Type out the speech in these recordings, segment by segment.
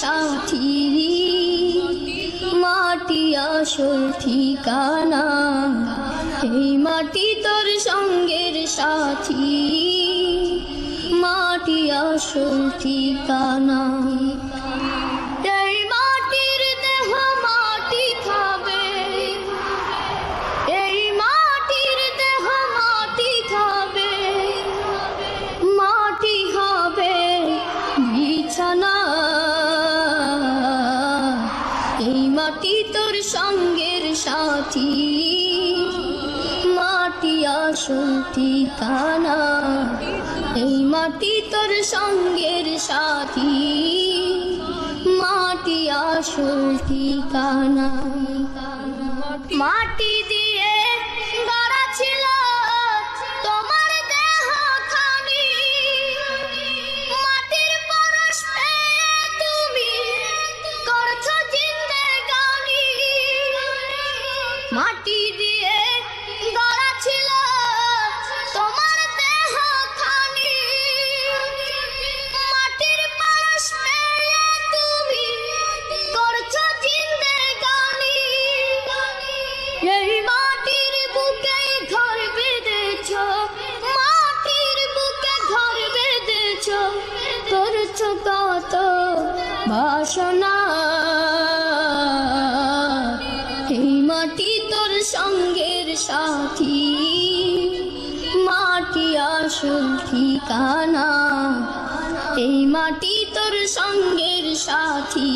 সাথী, মাটি আসল ঠিকানা। এই মাটি তোর সঙ্গের সাথী, মাটি আসল ঠিকানা। এই মাটির দেহ মাটি খাবে, এই মাটির দেহ মাটি খাবে, মাটি হবে বিছানা। এই মাটি তোর সঙ্গের সাথী, মাটি আসল ঠিকানা। এই মাটি তোর সঙ্গের সাথী, মাটি আসল ঠিকানা। মাটি দিয়ে গড়া ছিল তোমার দেহ খানি, মাটির পরশ পেয়ে তুমি করছো জিন্দেগানি। মাটি দিয়ে গড়া ছিল তোমার দেহ খানি, মাটির পরশ পেয়ে তুমি করছো জিন্দেগানি। এই মাটির বুকে ঘর বেঁধেছো, মাটির বুকে ঘর বেঁধেছো, করছো কত বাসনা। এই মাটি তোর সঙ্গের সাথী, মাটি আসল ঠিকানা। এই মাটি তোর সঙ্গের সাথী,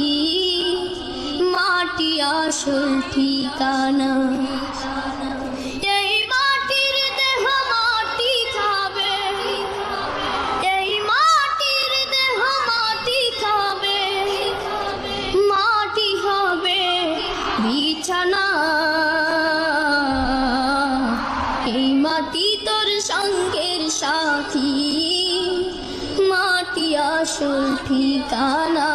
মাটি আসল ঠিকানা। এই মাটির দেহ মাটি খাবে, এই মাটির দেহ মাটি খাবে, মাটি হবে বিছানা। এই মাটি তোর সঙ্গের সাথী, মাটি আসল ঠিকানা।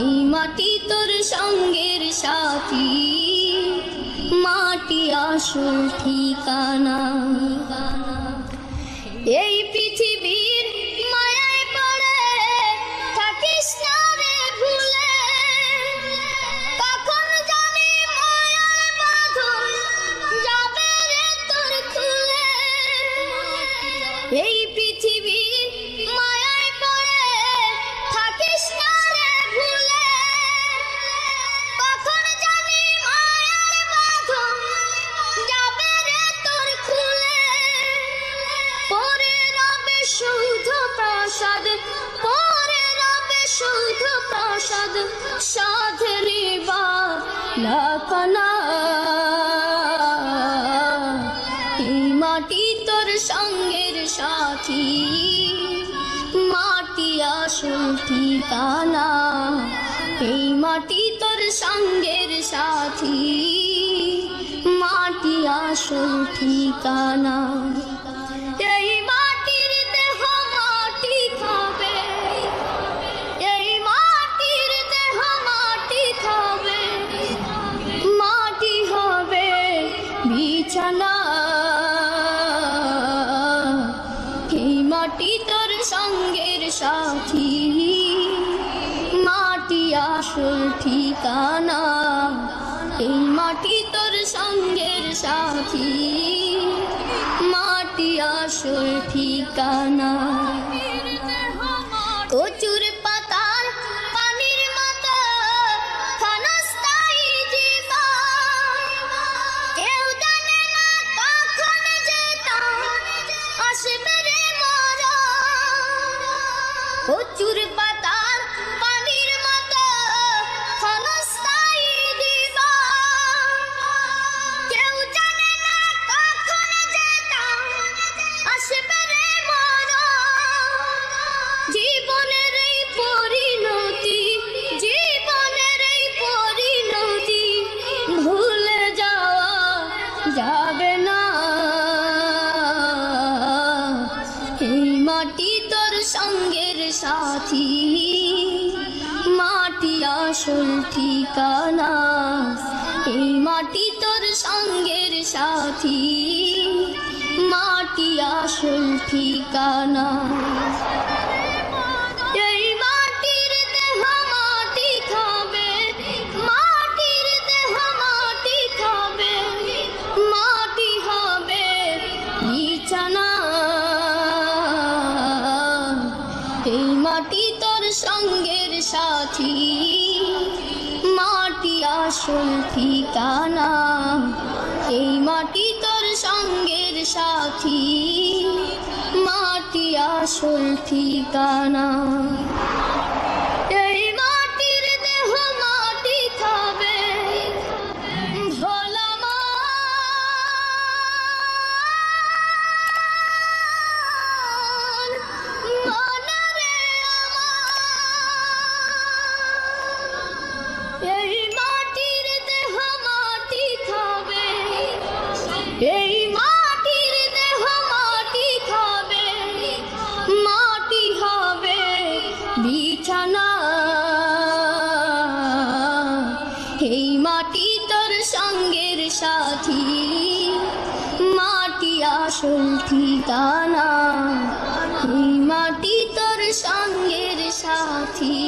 এই মাটি তোর সঙ্গের সাথী, মাটি আসল ঠিকানা। এই পৃথিবীর মায়ায় পড়ে থাকিস না রে ভুলে, কখন জানি মায়ার বাঁধন যাবে রে তোর খুলে। এই পৃথিবীর মায়ায় পড়ে থাকিস না রে ভুলে, কখন জানি মায়ার বাঁধন যাবে রে তোর খুলে। পরে রবে শুধু প্রসাদ, পরে রবে শুধু প্রসাদ, সাধের বালাখানা। এই মাটি তোর সঙ্গের সাথী, মাটি আসল ঠিকানা। এই মাটি তোর সঙ্গের সাথী, মাটি আসল ঠিকানা। এই মাটির দেহ মাটি খাবে, এই মাটির দেহ মাটি খাবে, মাটি হবে বিছানা। এই মাটি তোর সঙ্গের সাথী, মাটি আসল ঠিকানা। এই মাটি তোর সঙ্গের সাথী, মাটি আসল ঠিকানা। কচুর পাতার পানির মতো ক্ষণস্থায়ী জীবন, কেউ জানে না কখন যে তার আসবে রে মরণ। কচুর পাতার পানির মতো ক্ষণস্থায়ী জীবন, কেউ জানে না কখন যে তার আসবে রে মরণ। জীবনের এই পরিণতি, জীবনের এই পরিণতি ভুলে যাওয়া যাবে না। এই মাটি তোর সঙ্গের সাথী, মাটি আসল ঠিকানা। এই মাটি তোর সঙ্গের সাথী, মাটি আসল ঠিকানা। এই মাটির দেহ আসল ঠিকানা, এই মাটি তোর সঙ্গের সাথী, মাটি আসল ঠিকানা। এই মাটির দেহ মাটি খাবে, ভোলা মান, মনে রে আমার। এই মাটির দেহ মাটি খাবে, এই মাটির দেহ মাটি খাবে, মাটি হবে বিছানা। এই মাটি তোর সঙ্গের সাথী, মাটি আসল ঠিকানা, এই মাটি তোর সঙ্গের সাথী।